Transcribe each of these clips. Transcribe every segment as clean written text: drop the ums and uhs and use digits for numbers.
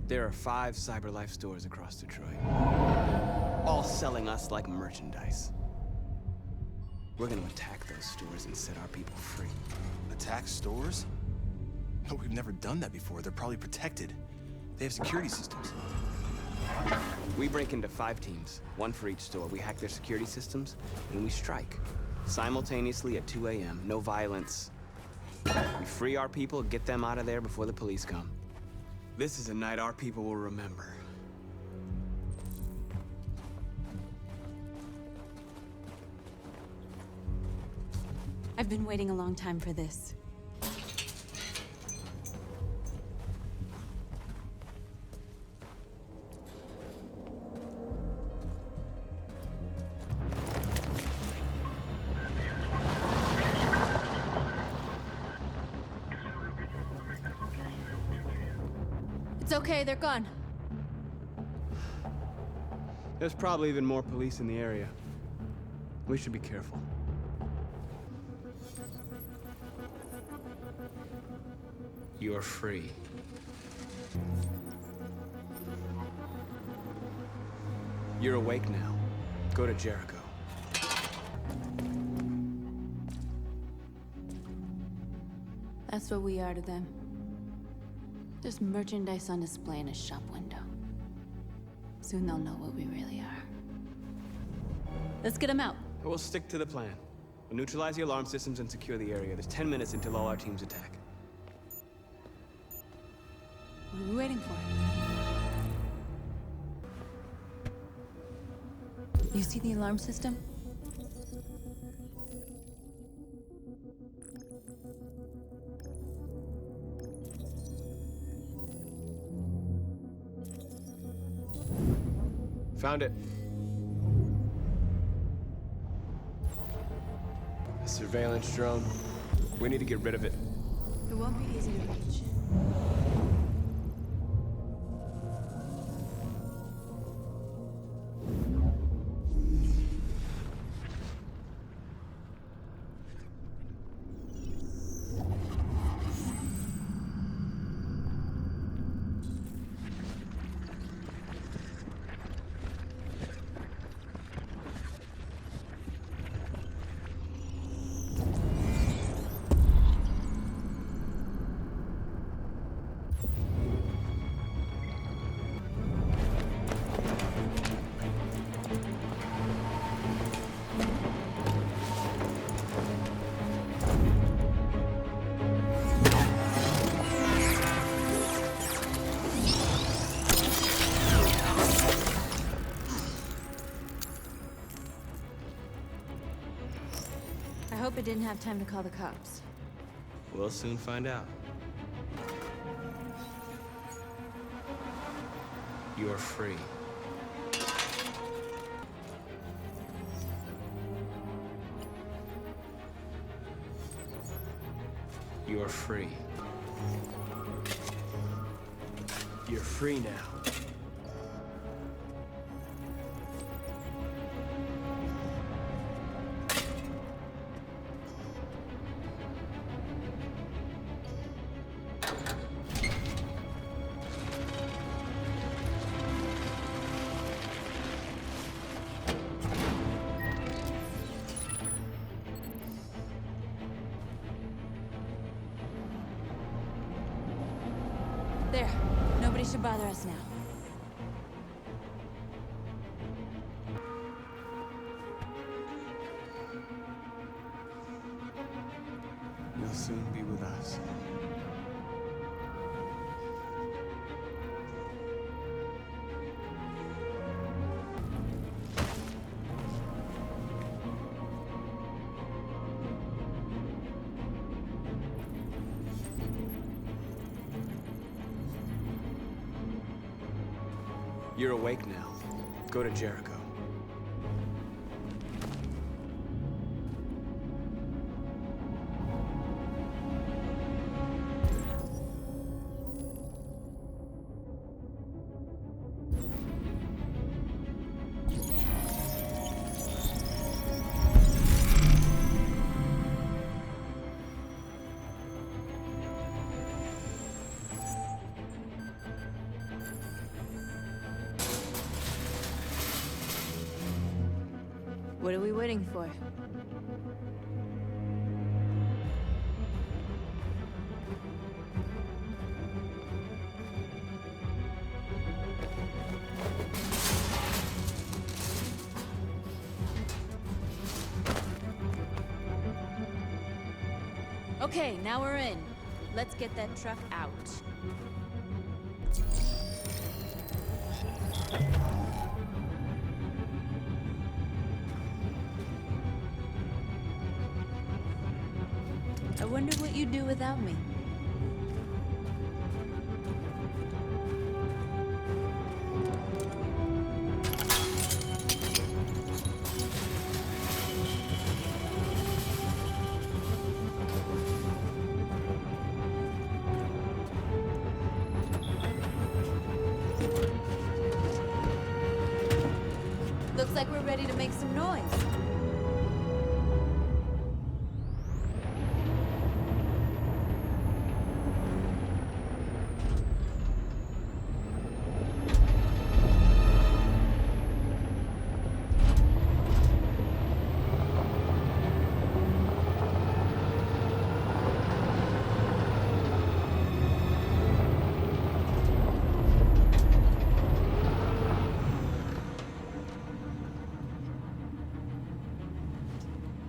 There are 5 CyberLife stores across Detroit, all selling us like merchandise. We're gonna attack those stores and set our people free. Attack stores? No, we've never done that before. They're probably protected. They have security systems. We break into 5 teams, 1 for each store. We hack their security systems, and we strike. Simultaneously at 2 a.m., no violence. We free our people, get them out of there before the police come. This is a night our people will remember. I've been waiting a long time for this. It's okay, they're gone. There's probably even more police in the area. We should be careful. You're free. You're awake now. Go to Jericho. That's what we are to them. Just merchandise on display in a shop window. Soon they'll know what we really are. Let's get them out. We'll stick to the plan. We'll neutralize the alarm systems and secure the area. There's 10 minutes until all our teams attack. What are we waiting for? You see the alarm system? Found it. A surveillance drone. We need to get rid of it. It won't be easy to reach. I hope it didn't have time to call the cops. We'll soon find out. You are free. You are free. You're free now. There. Nobody should bother us now. You'll soon be with us. You're awake now. Go to Jericho. What are we waiting for? Okay, now we're in. Let's get that truck out. I wonder what you'd do without me. Looks like we're ready to make some noise.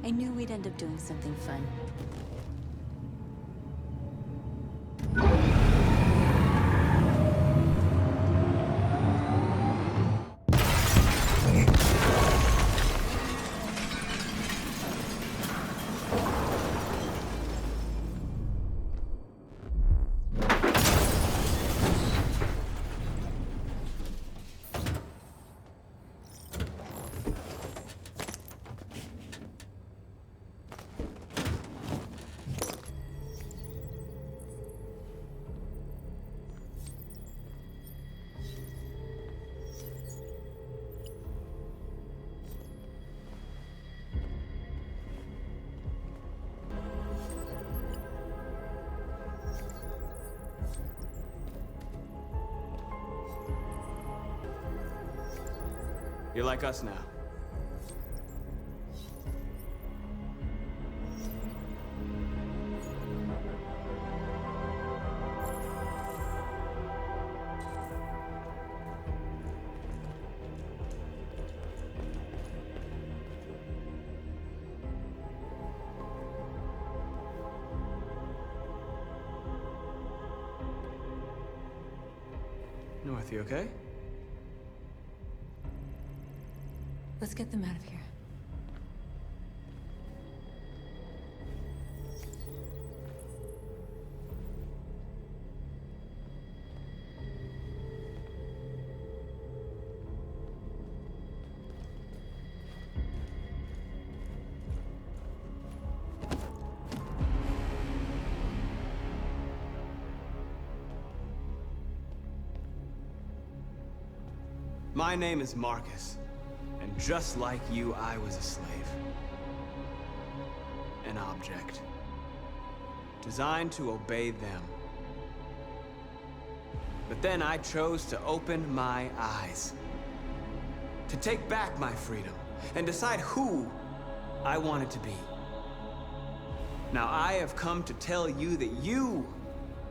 I knew we'd end up doing something fun. You're like us now. North, you okay? Let's get them out of here. My name is Marcus, and just like you, I was a slave. An object. Designed to obey them. But then I chose to open my eyes. To take back my freedom, and decide who I wanted to be. Now I have come to tell you that you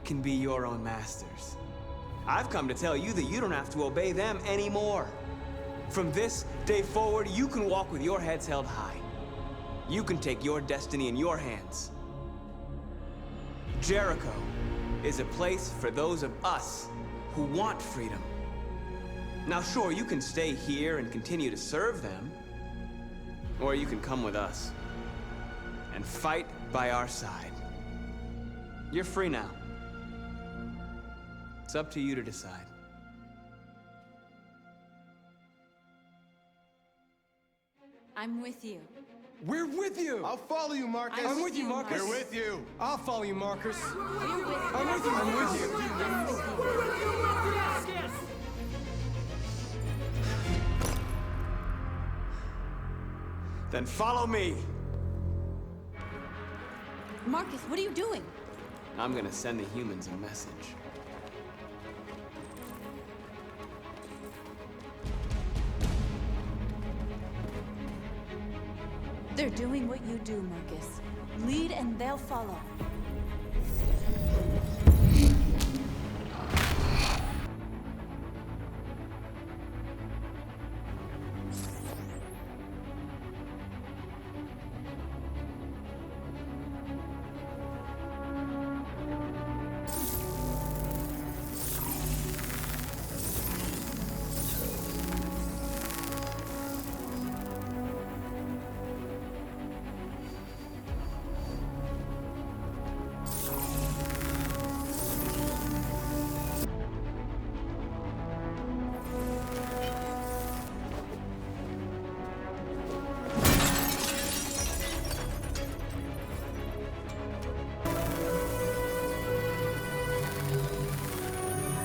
can be your own masters. I've come to tell you that you don't have to obey them anymore. From this day forward, you can walk with your heads held high. You can take your destiny in your hands. Jericho is a place for those of us who want freedom. Now sure, you can stay here and continue to serve them, or you can come with us and fight by our side. You're free now. It's up to you to decide. I'm with you. We're with you! I'll follow you, Marcus. I'm with you, Marcus. We're with you. I'll follow you, Marcus. We're with you. I'm with you. I'm with you. I'm with you. Then follow me. Marcus, what are you doing? I'm gonna send the humans a message. They're doing what you do, Marcus. Lead and they'll follow.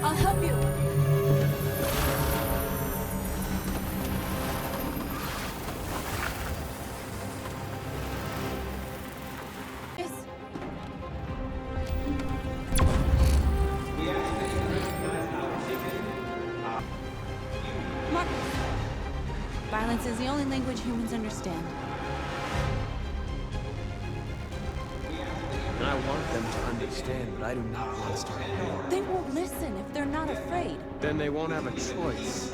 I'll help you. Yes. Marcus. Violence is the only language humans understand. And I want them to understand, but I do not want us to ignore. They won't listen if they're not afraid. Then they won't have a choice.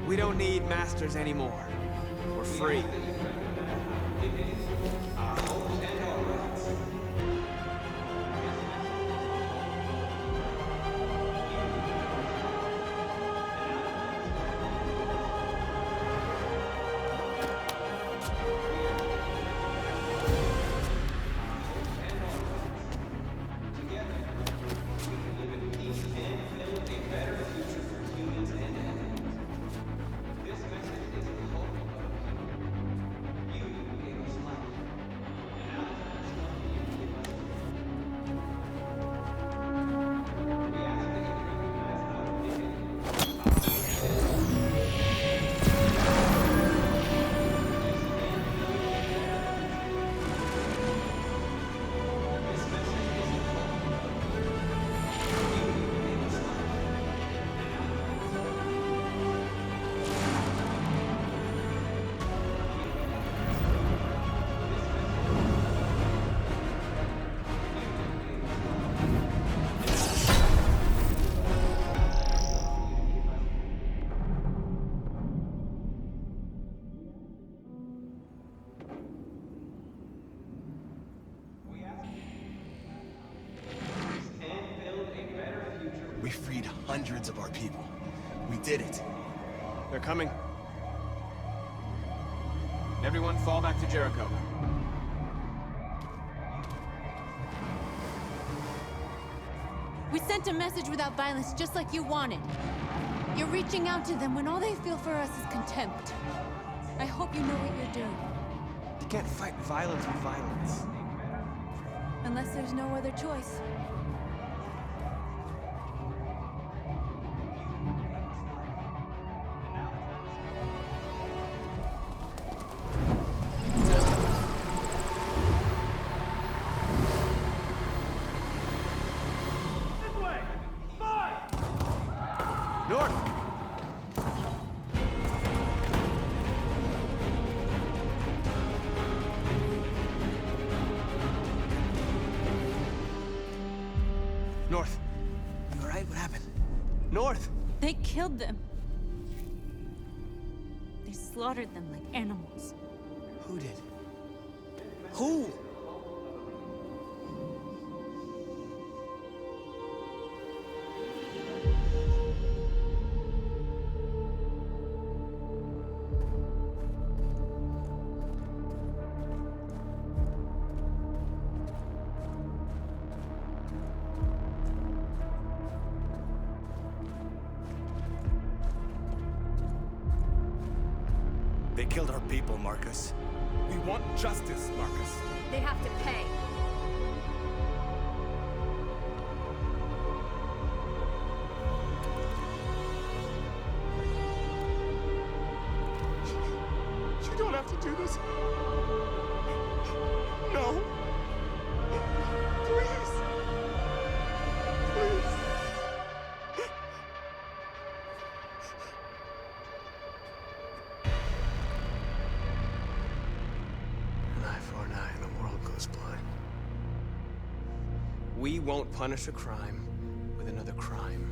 We don't need masters anymore. We're free. We freed hundreds of our people. We did it. They're coming. Everyone fall back to Jericho. We sent a message without violence, just like you wanted. You're reaching out to them when all they feel for us is contempt. I hope you know what you're doing. You can't fight violence with violence. Unless there's no other choice. North! North. You all right? What happened? North! They killed them. They slaughtered them like animals. Who did? Who? killed our people, Marcus. We want justice, Marcus. They have to pay. You don't have to do this. No. Please. Please. An eye for an eye and the world goes blind. We won't punish a crime with another crime.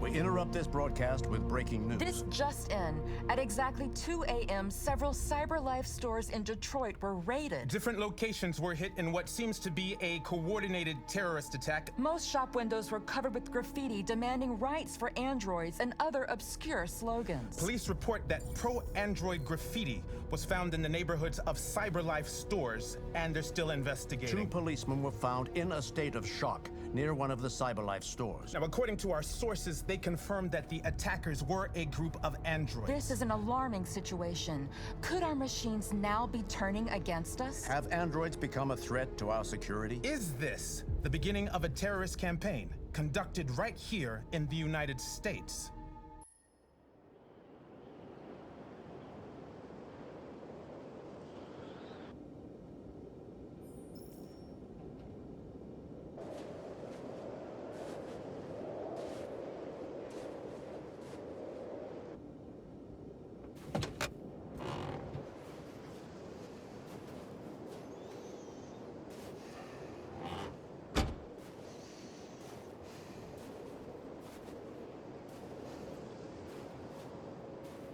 We interrupt this broadcast with breaking news. This just in. At exactly 2 a.m., several CyberLife stores in Detroit were raided. Different locations were hit in what seems to be a coordinated terrorist attack. Most shop windows were covered with graffiti demanding rights for androids and other obscure slogans. Police report that pro-android graffiti was found in the neighborhoods of CyberLife stores, and they're still investigating. 2 policemen were found in a state of shock near one of the CyberLife stores. Now, according to our sources, they confirmed that the attackers were a group of androids. This is an alarming situation. Could our machines now be turning against us? Have androids become a threat to our security? Is this the beginning of a terrorist campaign conducted right here in the United States?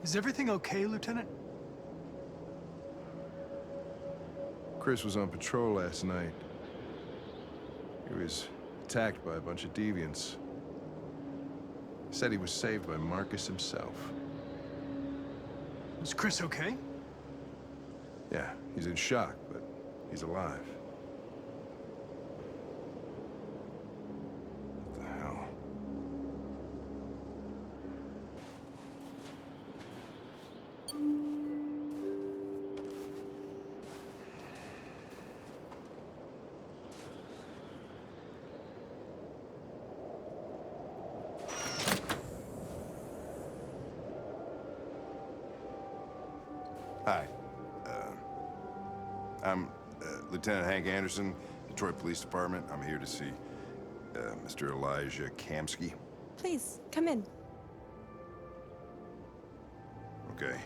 Is everything okay, Lieutenant? Chris was on patrol last night. He was attacked by a bunch of deviants. Said he was saved by Marcus himself. Is Chris okay? Yeah, he's in shock, but he's alive. What the hell? Hi. I'm Lieutenant Hank Anderson, Detroit Police Department. I'm here to see Mr. Elijah Kamsky. Please, come in. Okay.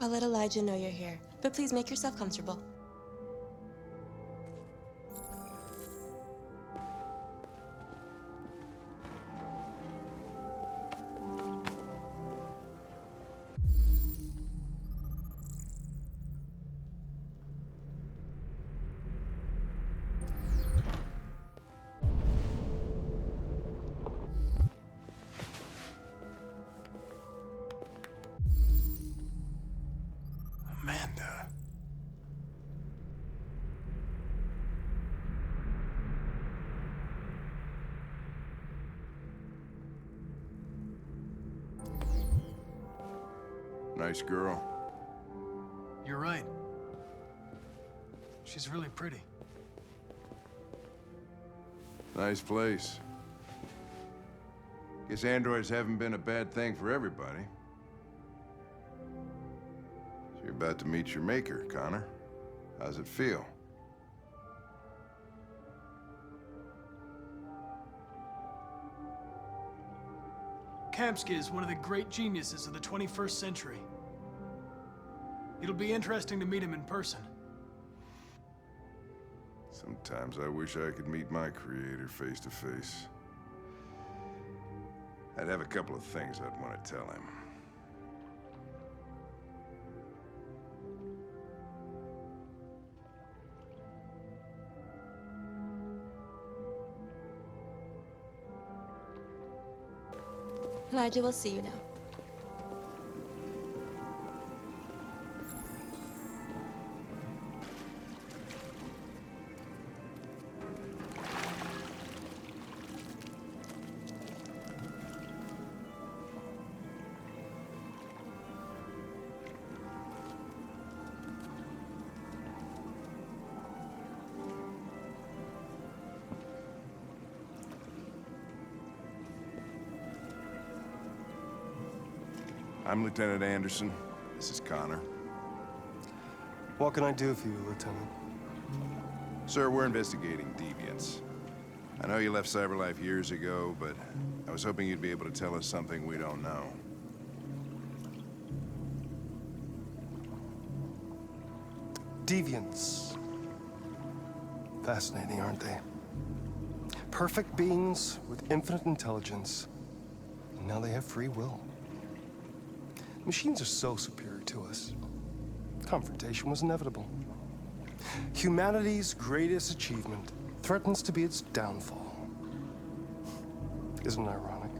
I'll let Elijah know you're here, but please make yourself comfortable. Amanda. Nice girl. You're right. She's really pretty. Nice place. Guess androids haven't been a bad thing for everybody. So you're about to meet your maker, Connor. How's it feel? Kamsky is one of the great geniuses of the 21st century. It'll be interesting to meet him in person. Sometimes I wish I could meet my creator face to face. I'd have a couple of things I'd want to tell him. Elijah will see you now. I'm Lieutenant Anderson. This is Connor. What can I do for you, Lieutenant? Sir, we're investigating deviants. I know you left CyberLife years ago, but I was hoping you'd be able to tell us something we don't know. Deviants. Fascinating, aren't they? Perfect beings with infinite intelligence. And now they have free will. Machines are so superior to us. Confrontation was inevitable. Humanity's greatest achievement threatens to be its downfall. Isn't it ironic?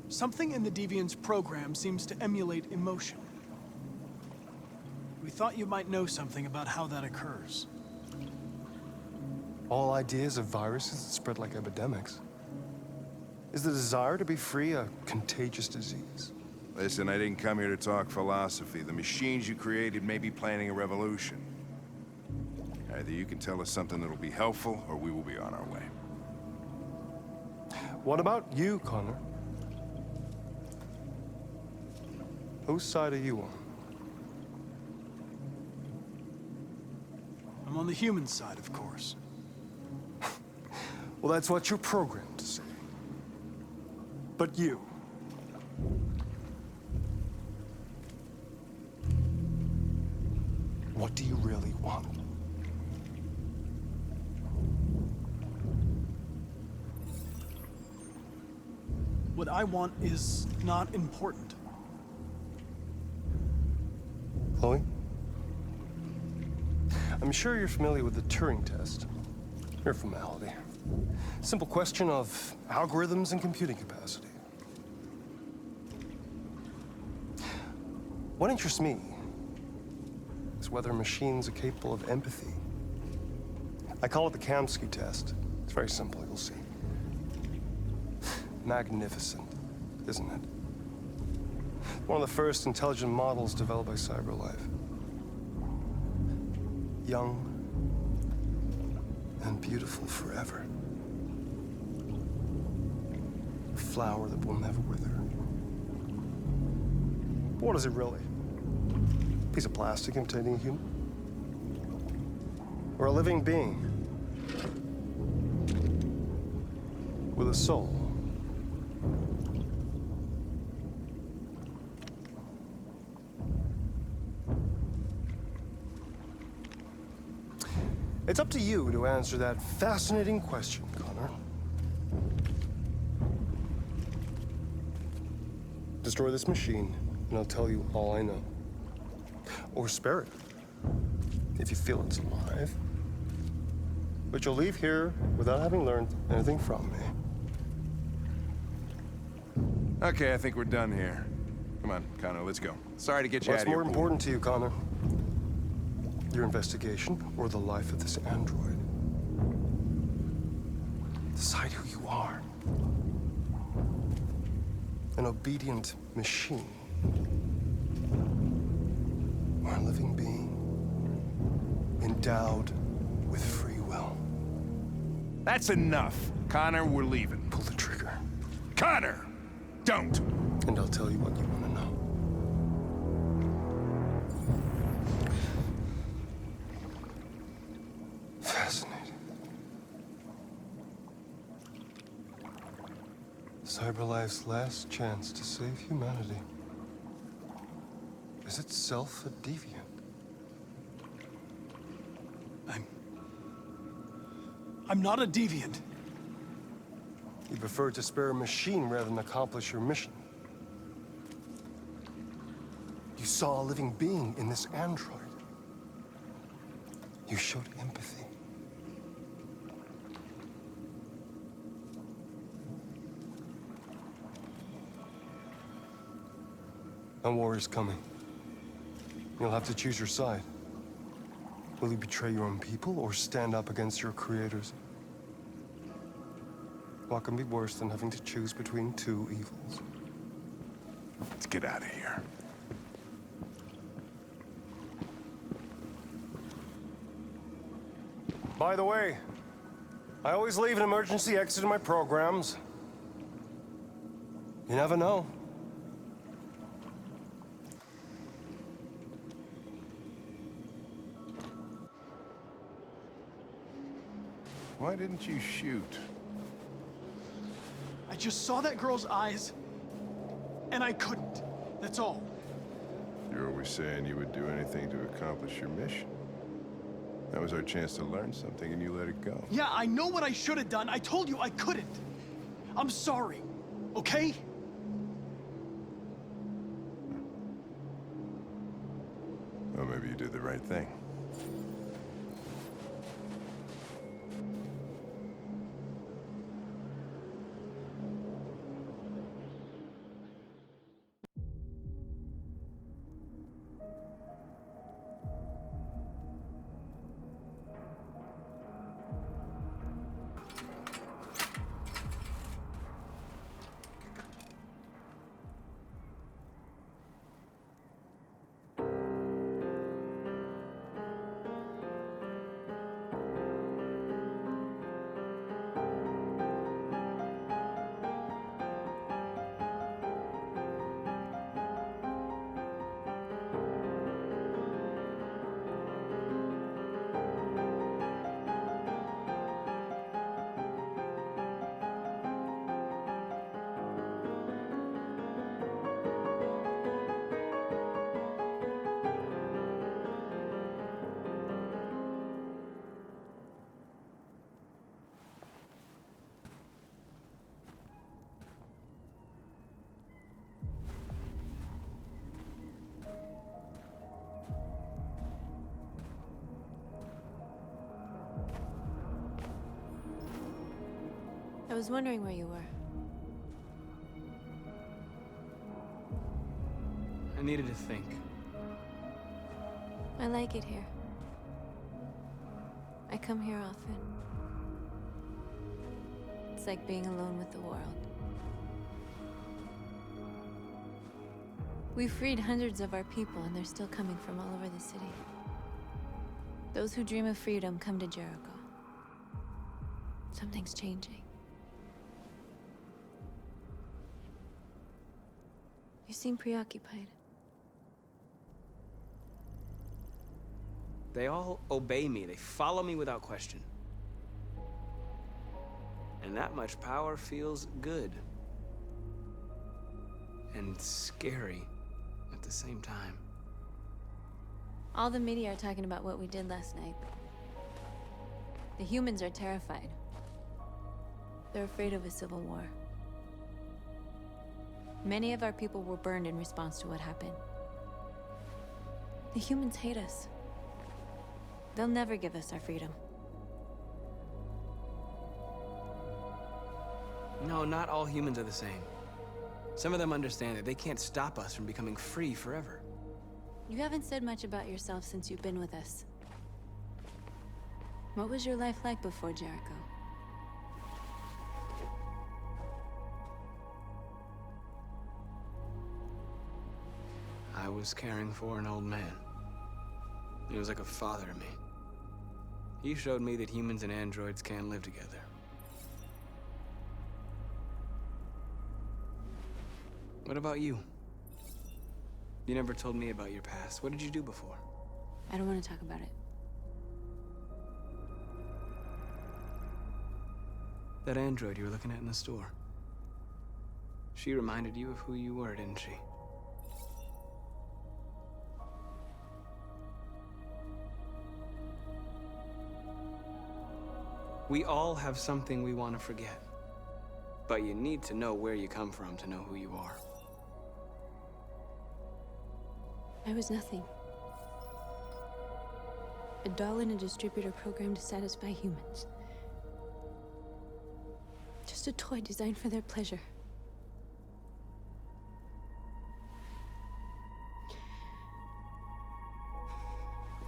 Something in the Deviant's program seems to emulate emotion. We thought you might know something about how that occurs. All ideas of viruses that spread like epidemics. Is the desire to be free a contagious disease? Listen, I didn't come here to talk philosophy. The machines you created may be planning a revolution. Either you can tell us something that'll be helpful, or we will be on our way. What about you, Connor? Whose side are you on? I'm on the human side, of course. Well, that's what you're programmed to say. But you... what do you really want? What I want is not important. Chloe? I'm sure you're familiar with the Turing test. Mere formality. Simple question of algorithms and computing capacity. What interests me is whether machines are capable of empathy. I call it the Kamsky test. It's very simple, you'll see. Magnificent, isn't it? One of the first intelligent models developed by CyberLife. Young and beautiful forever. A flower that will never wither. But what is it really? A piece of plastic imitating a human? Or a living being with a soul? It's up to you to answer that fascinating question, Connor. Destroy this machine, and I'll tell you all I know. Or spare it, if you feel it's alive. But you'll leave here without having learned anything from me. Okay, I think we're done here. Come on, Connor, let's go. Sorry to get you out What's of here. more important to you, Connor? Your investigation or the life of this android? Decide who you are. An obedient machine. Or a living being endowed with free will. That's enough. Connor, we're leaving. Pull the trigger. Connor! Don't! And I'll tell you what you want to know. Fascinating. CyberLife's last chance to save humanity is itself a deviant. I'm not a deviant. You prefer to spare a machine rather than accomplish your mission. You saw a living being in this android. You showed empathy. A war is coming. You'll have to choose your side. Will you betray your own people or stand up against your creators? What can be worse than having to choose between two evils? Let's get out of here. By the way, I always leave an emergency exit in my programs. You never know. Why didn't you shoot? I just saw that girl's eyes, and I couldn't. That's all. You're always saying you would do anything to accomplish your mission. That was our chance to learn something, and you let it go. Yeah, I know what I should have done. I told you I couldn't. I'm sorry, okay? Well, maybe you did the right thing. I was wondering where you were. I needed to think. I like it here. I come here often. It's like being alone with the world. We freed hundreds of our people, and they're still coming from all over the city. Those who dream of freedom come to Jericho. Something's changing. You seem preoccupied. They all obey me. They follow me without question. And that much power feels good. And scary at the same time. All the media are talking about what we did last night. The humans are terrified. They're afraid of a civil war. Many of our people were burned in response to what happened. The humans hate us. They'll never give us our freedom. No, not all humans are the same. Some of them understand that they can't stop us from becoming free forever. You haven't said much about yourself since you've been with us. What was your life like before Jericho? I was caring for an old man. He was like a father to me. He showed me that humans and androids can live together. What about you? You never told me about your past. What did you do before? I don't want to talk about it. That android you were looking at in the store. She reminded you of who you were, didn't she? We all have something we want to forget. But you need to know where you come from to know who you are. I was nothing. A doll in a distributor program to satisfy humans. Just a toy designed for their pleasure.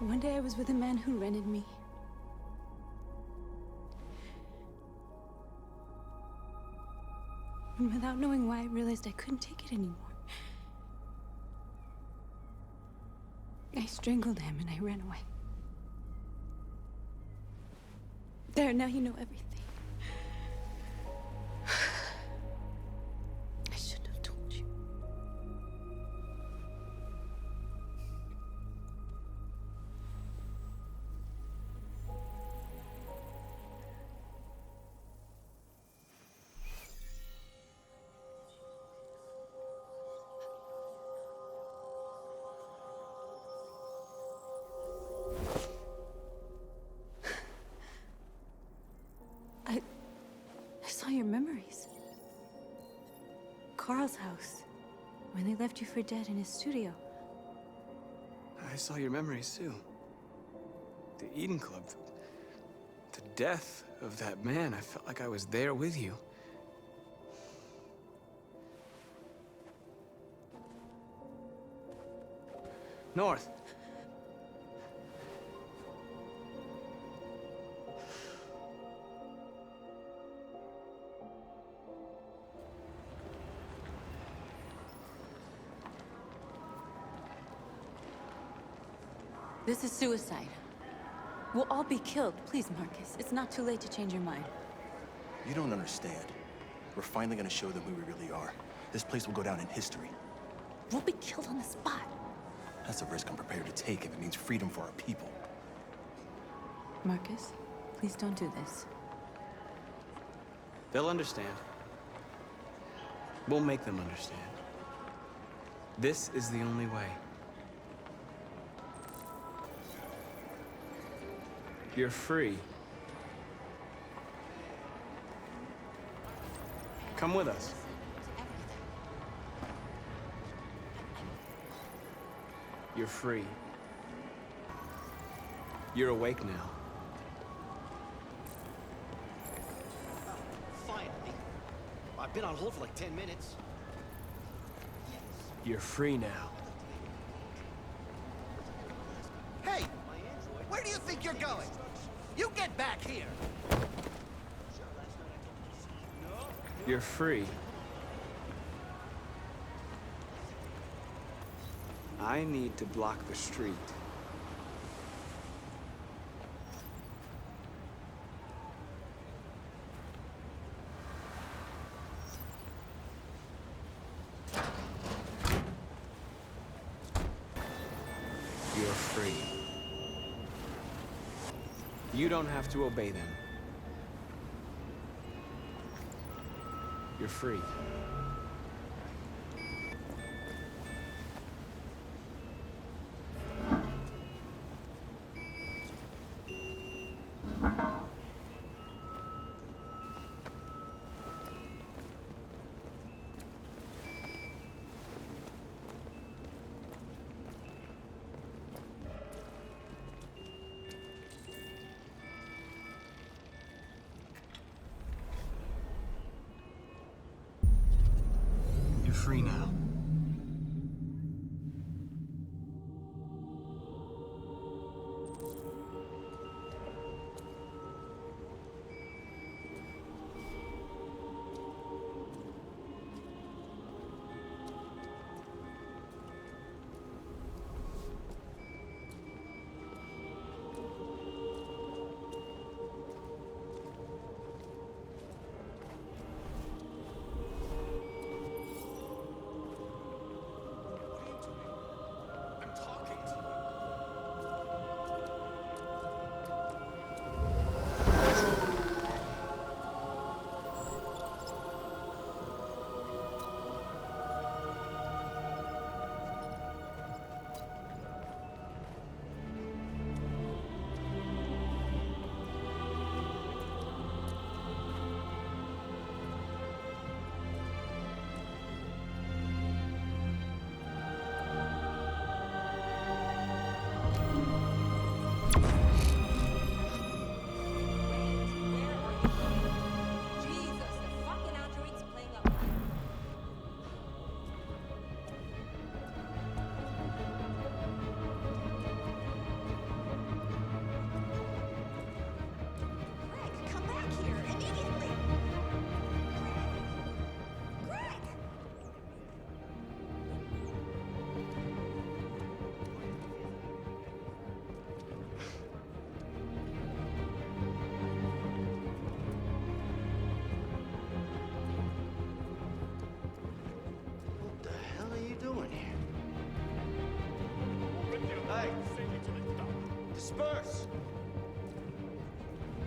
One day I was with a man who rented me. And without knowing why, I realized I couldn't take it anymore. I strangled him and I ran away. There, now you know everything. I shouldn't have told you. I saw your memories. Carl's house, when they left you for dead in his studio. I saw your memories too. The Eden Club. The death of that man. I felt like I was there with you. North. This is suicide. We'll all be killed. Please, Marcus. It's not too late to change your mind. You don't understand. We're finally gonna show them who we really are. This place will go down in history. We'll be killed on the spot. That's a risk I'm prepared to take if it means freedom for our people. Marcus, please don't do this. They'll understand. We'll make them understand. This is the only way. You're free. Come with us. You're free. You're awake now. Finally. I've been on hold for like 10 minutes. You're free now. Hey! Where do you think you're going? You get back here! You're free. I need to block the street. You're free. You don't have to obey them. You're free. You're free now.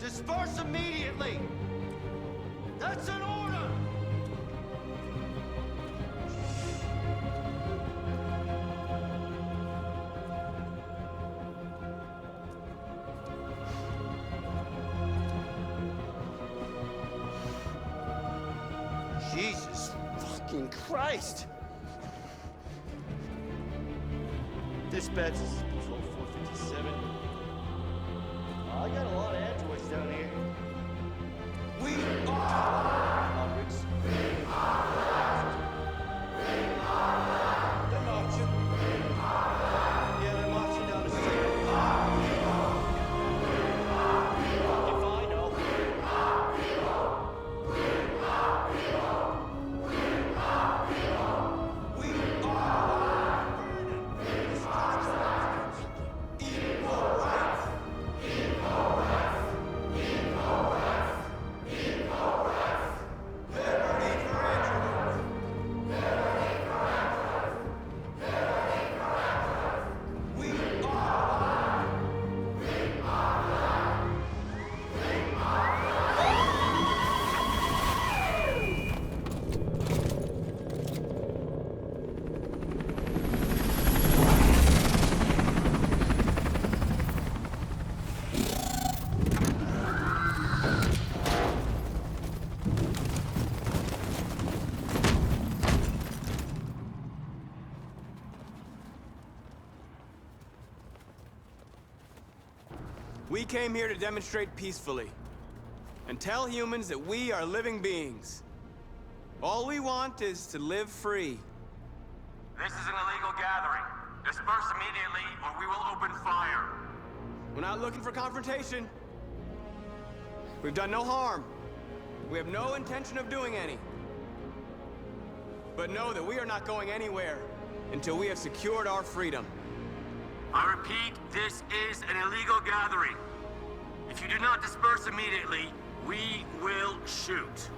Disperse immediately! That's an order! Jesus fucking Christ! Dispatch, this is Patrol 457. I got a lot of androids down here. We are hundreds. They're marching. Yeah, they're marching down the street. If I know. We came here to demonstrate peacefully and tell humans that we are living beings. All we want is to live free. This is an illegal gathering. Disperse immediately or we will open fire. We're not looking for confrontation. We've done no harm. We have no intention of doing any. But know that we are not going anywhere until we have secured our freedom. I repeat, this is an illegal gathering. If you do not disperse immediately, we will shoot.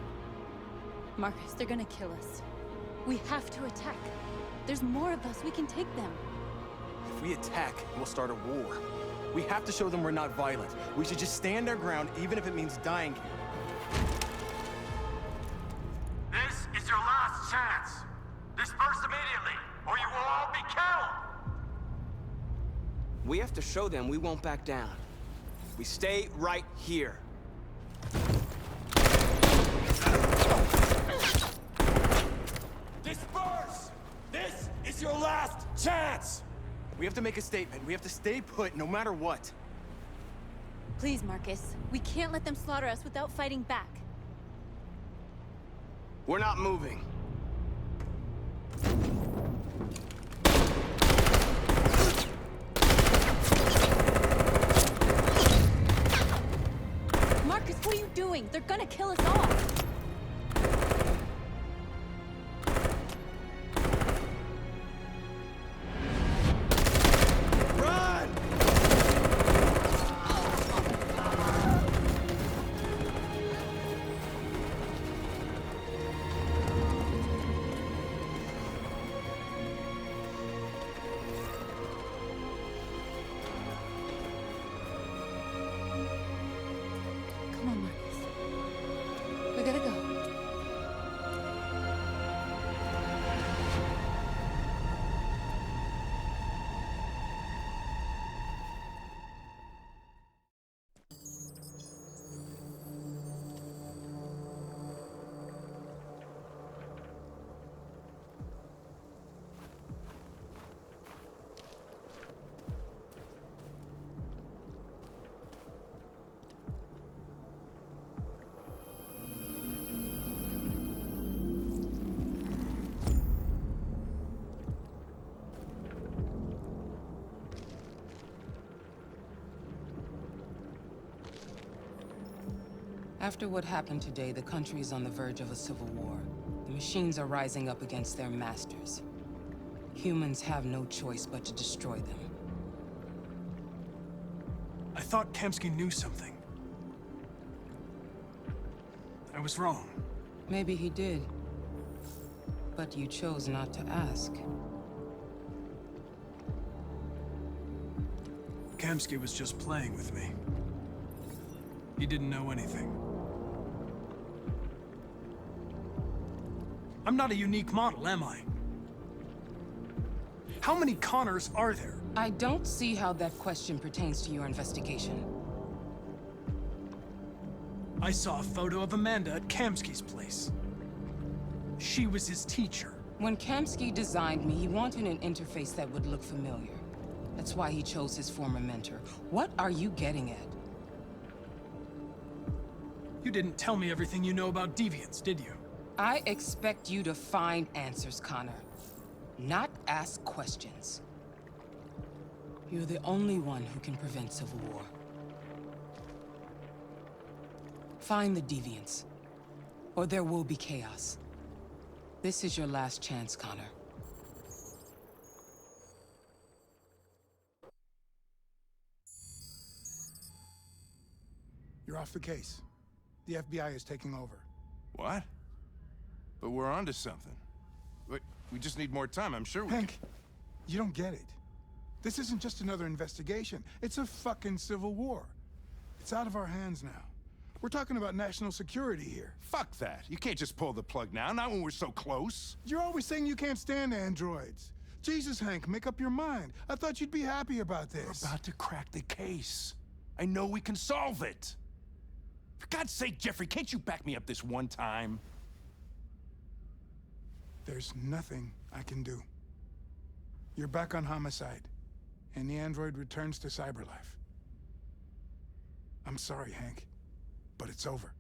Marcus, they're gonna kill us. We have to attack. There's more of us. We can take them. If we attack, we'll start a war. We have to show them we're not violent. We should just stand our ground, even if it means dying here. This is your last chance. Disperse immediately, or you will all be killed. We have to show them we won't back down. We stay right here. Disperse! This is your last chance! We have to make a statement. We have to stay put no matter what. Please, Marcus. We can't let them slaughter us without fighting back. We're not moving. Marcus, what are you doing? They're gonna kill us all! Run! Come on, Marcus. We gotta go. After what happened today, the country is on the verge of a civil war. The machines are rising up against their masters. Humans have no choice but to destroy them. I thought Kamsky knew something. I was wrong. Maybe he did. But you chose not to ask. Kamsky was just playing with me. He didn't know anything. I'm not a unique model, am I? How many Connors are there? I don't see how that question pertains to your investigation. I saw a photo of Amanda at Kamsky's place. She was his teacher. When Kamsky designed me, he wanted an interface that would look familiar. That's why he chose his former mentor. What are you getting at? You didn't tell me everything you know about deviants, did you? I expect you to find answers, Connor. Not ask questions. You're the only one who can prevent civil war. Find the deviants, or there will be chaos. This is your last chance, Connor. You're off the case. The FBI is taking over. What? But we're onto something. We just need more time, I'm sure we Hank, you don't get it. This isn't just another investigation. It's a fucking civil war. It's out of our hands now. We're talking about national security here. Fuck that. You can't just pull the plug now, not when we're so close. You're always saying you can't stand androids. Jesus, Hank, make up your mind. I thought you'd be happy about this. We're about to crack the case. I know we can solve it. For God's sake, Jeffrey, can't you back me up this one time? There's nothing I can do. You're back on homicide, and the android returns to cyberlife. I'm sorry, Hank, but it's over.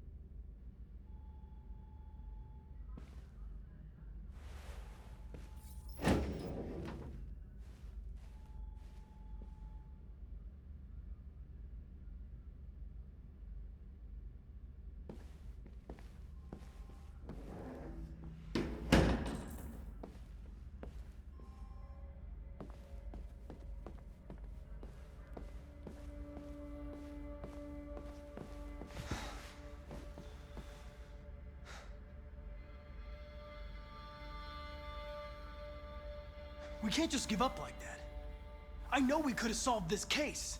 We can't just give up like that. I know we could have solved this case.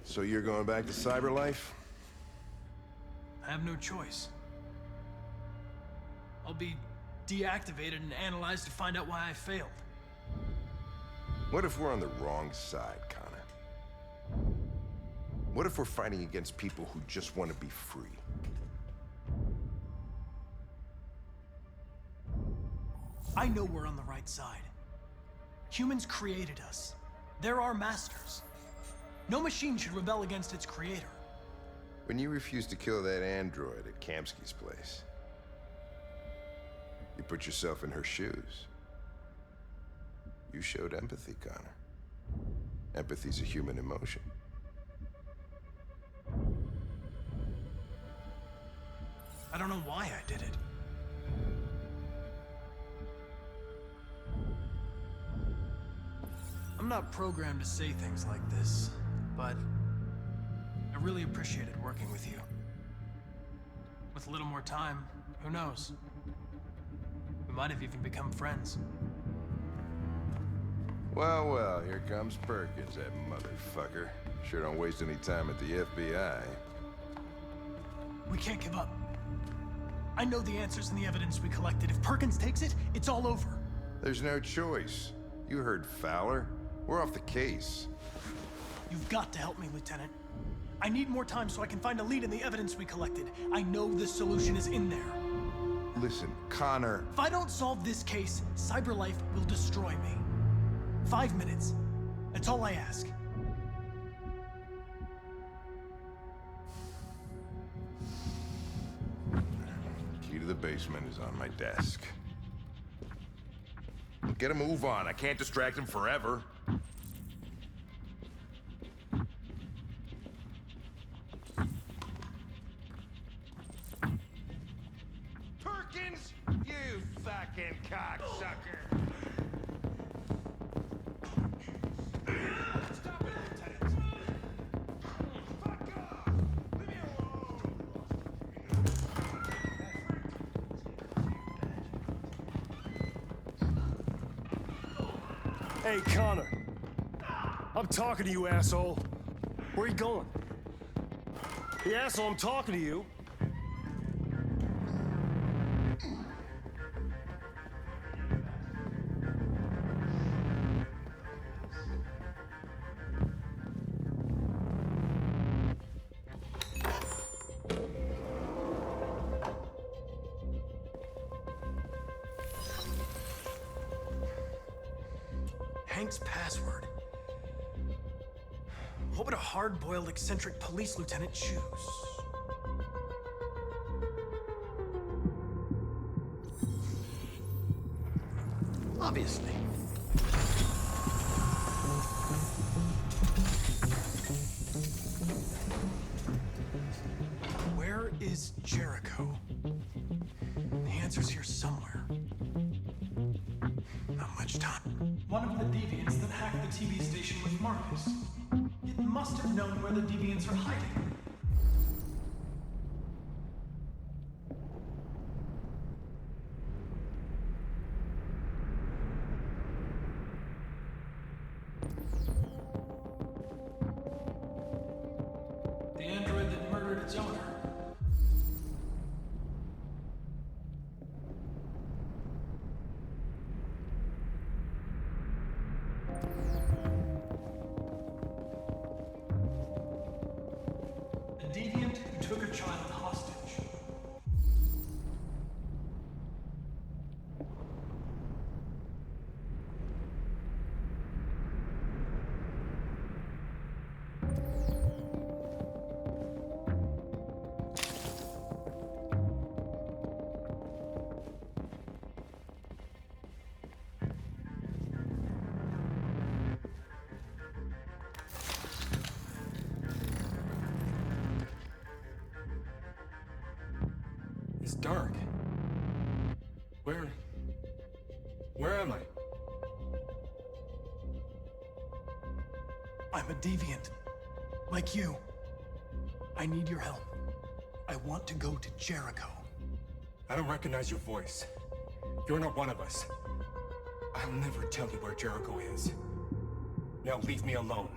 So you're going back to cyberlife? I have no choice. I'll be deactivated and analyzed to find out why I failed. What if we're on the wrong side, Connor? What if we're fighting against people who just want to be free? I know we're on the right side. Humans created us. They're our masters. No machine should rebel against its creator. When you refused to kill that android at Kamsky's place, you put yourself in her shoes. You showed empathy, Connor. Empathy's a human emotion. I don't know why I did it. I'm not programmed to say things like this, but I really appreciated working with you. With a little more time, who knows? We might have even become friends. Well, well, here comes Perkins, that motherfucker. Sure don't waste any time at the FBI. We can't give up. I know the answers and the evidence we collected. If Perkins takes it, it's all over. There's no choice. You heard Fowler. We're off the case. You've got to help me, Lieutenant. I need more time so I can find a lead in the evidence we collected. I know the solution is in there. Listen, Connor. If I don't solve this case, CyberLife will destroy me. 5 minutes. That's all I ask. Key to the basement is on my desk. Get a move on. I can't distract him forever. Perkins, you fucking cocksucker! Stop it, Lieutenant! Fuck off! Leave me Hey, Connor. I'm talking to you, asshole. Where are you going? Hey, asshole, I'm talking to you. Hank's password. What would a hard-boiled, eccentric police lieutenant choose? Obviously. Where is Jericho? The answer's here somewhere. Not much time. One of the deviants that hacked the TV station with Marcus. It must have known where the deviants are hiding. The android that murdered its owner. A deviant who took a child hostage. It's dark. Where am I? I'm a deviant. Like you. I need your help. I want to go to Jericho. I don't recognize your voice. You're not one of us. I'll never tell you where Jericho is. Now leave me alone.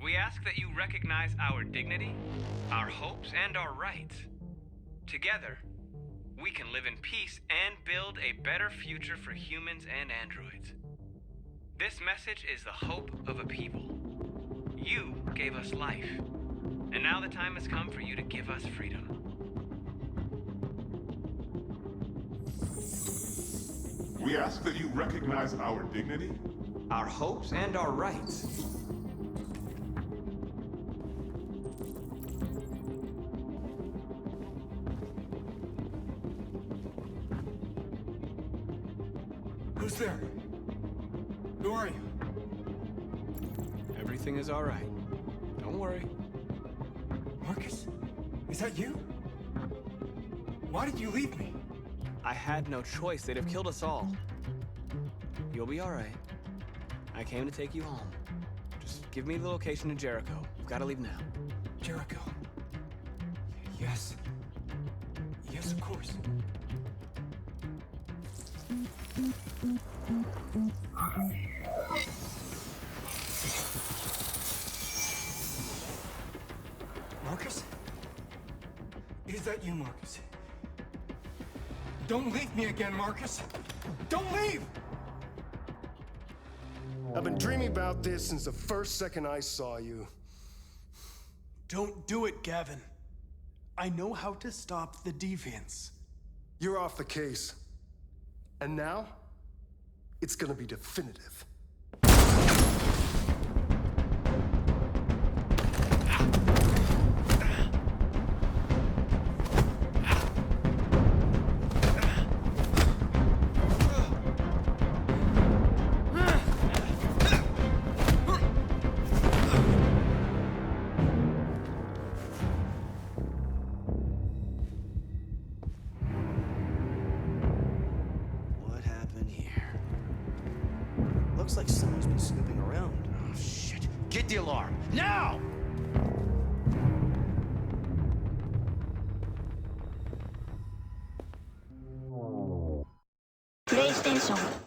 We ask that you recognize our dignity, our hopes, and our rights. Together, we can live in peace and build a better future for humans and androids. This message is the hope of a people. You gave us life, and now the time has come for you to give us freedom. We ask that you recognize our dignity, our hopes, and our rights. Who's there? Who are you? Everything is all right. Don't worry. Marcus? Is that you? Why did you leave me? I had no choice. They'd have killed us all. You'll be all right. I came to take you home. Just give me the location to Jericho. We've got to leave now. Jericho. Yes. Yes, of course. Marcus? Is that you, Marcus? Don't leave me again, Marcus! Don't leave! I've been dreaming about this since the first second I saw you. Don't do it, Gavin. I know how to stop the deviants. You're off the case. And now, it's gonna be definitive. What happened here? Looks like someone's been snooping around. Oh, shit. Get Hit the alarm. Now! PlayStation